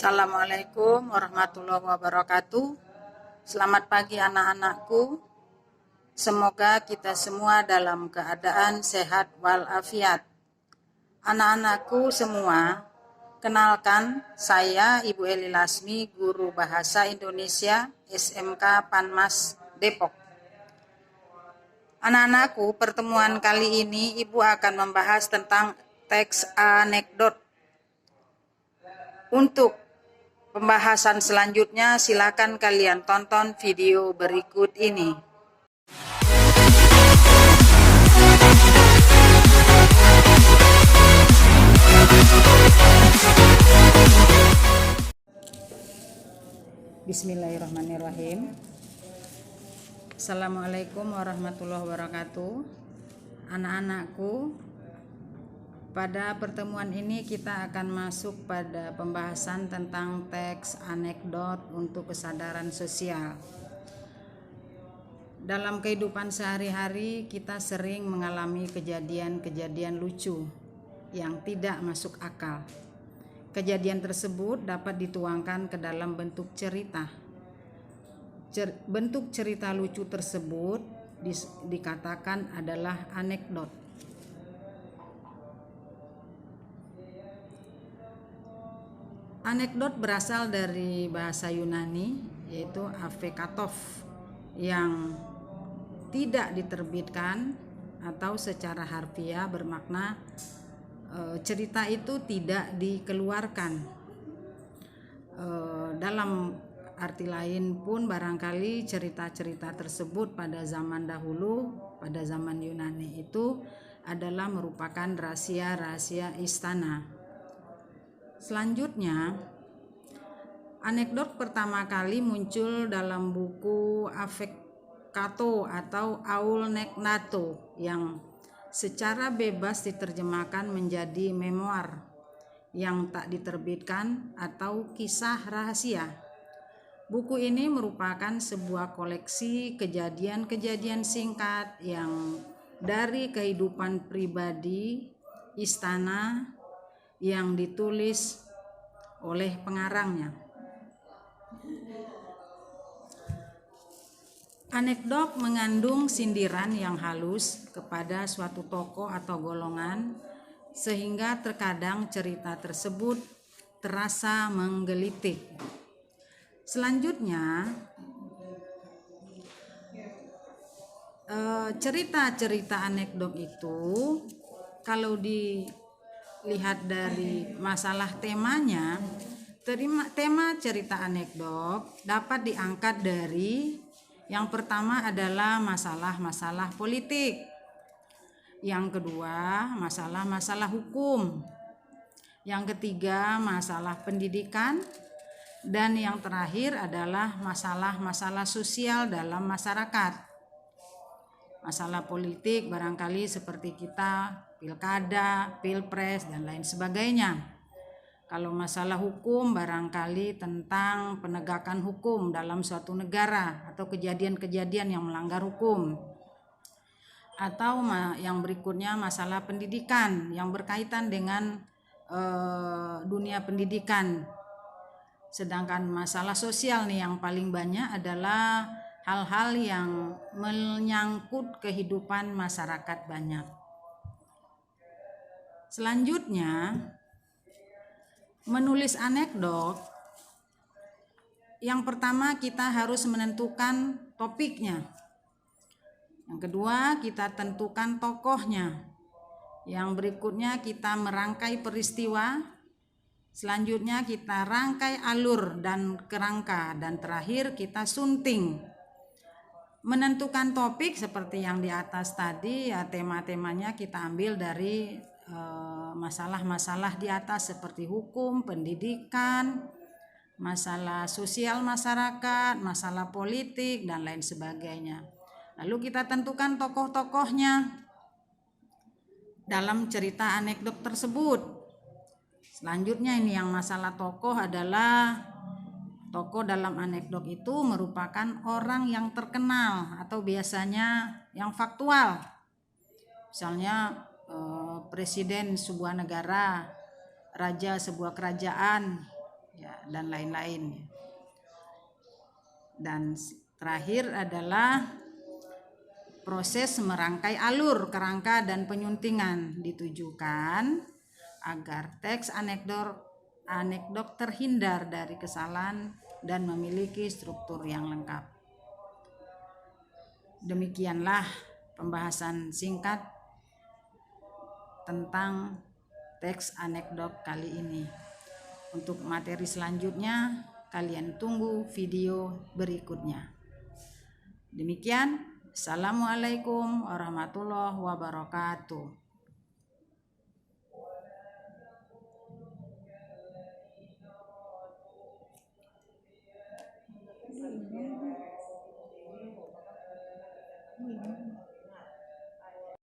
Assalamualaikum warahmatullahi wabarakatuh. Selamat pagi anak-anakku. Semoga kita semua dalam keadaan sehat walafiat. Anak-anakku semua, kenalkan saya Ibu Eli Lasmi, Guru Bahasa Indonesia SMK Panmas Depok. Anak-anakku, pertemuan kali ini Ibu akan membahas tentang teks anekdot. Untuk pembahasan selanjutnya, silakan kalian tonton video berikut ini. Bismillahirrahmanirrahim. Assalamualaikum warahmatullahi wabarakatuh. Anak-anakku, pada pertemuan ini kita akan masuk pada pembahasan tentang teks anekdot untuk kesadaran sosial. Dalam kehidupan sehari-hari kita sering mengalami kejadian-kejadian lucu yang tidak masuk akal. Kejadian tersebut dapat dituangkan ke dalam bentuk cerita. Bentuk cerita lucu tersebut dikatakan adalah anekdot. Anekdot berasal dari bahasa Yunani, yaitu afekatov, yang tidak diterbitkan atau secara harfiah bermakna cerita itu tidak dikeluarkan. Dalam arti lain pun barangkali cerita-cerita tersebut pada zaman dahulu, pada zaman Yunani itu adalah merupakan rahasia-rahasia istana. Selanjutnya, anekdot pertama kali muncul dalam buku Afekato atau Aul Neknato yang secara bebas diterjemahkan menjadi memoir yang tak diterbitkan atau kisah rahasia. Buku ini merupakan sebuah koleksi kejadian-kejadian singkat yang dari kehidupan pribadi istana yang ditulis oleh pengarangnya. Anekdot mengandung sindiran yang halus kepada suatu tokoh atau golongan, sehingga terkadang cerita tersebut terasa menggelitik. Selanjutnya, cerita-cerita anekdot itu kalau dilihat dari masalah temanya, tema cerita anekdot dapat diangkat dari yang pertama adalah masalah-masalah politik, yang kedua masalah-masalah hukum, yang ketiga masalah pendidikan, dan yang terakhir adalah masalah-masalah sosial dalam masyarakat. Masalah politik barangkali seperti kita pilkada, pilpres, dan lain sebagainya. Kalau masalah hukum barangkali tentang penegakan hukum dalam suatu negara atau kejadian-kejadian yang melanggar hukum. Atau yang berikutnya masalah pendidikan yang berkaitan dengan dunia pendidikan. Sedangkan masalah sosial nih yang paling banyak adalah hal-hal yang menyangkut kehidupan masyarakat banyak. Selanjutnya, menulis anekdot, yang pertama kita harus menentukan topiknya. Yang kedua, kita tentukan tokohnya. Yang berikutnya kita merangkai peristiwa. Selanjutnya kita rangkai alur dan kerangka, dan terakhir kita sunting. Menentukan topik seperti yang di atas tadi, ya tema-temanya kita ambil dari masalah-masalah di atas seperti hukum, pendidikan, masalah sosial masyarakat, masalah politik, dan lain sebagainya. Lalu kita tentukan tokoh-tokohnya dalam cerita anekdot tersebut. Selanjutnya ini yang masalah tokoh adalah tokoh dalam anekdot itu merupakan orang yang terkenal atau biasanya yang faktual. Misalnya presiden sebuah negara, raja sebuah kerajaan, ya, dan lain-lain. Dan terakhir adalah proses merangkai alur, kerangka, dan penyuntingan ditujukan agar teks anekdot terhindar dari kesalahan dan memiliki struktur yang lengkap. Demikianlah pembahasan singkat tentang teks anekdot kali ini. Untuk materi selanjutnya, kalian tunggu video berikutnya. Demikian, Assalamualaikum warahmatullahi wabarakatuh.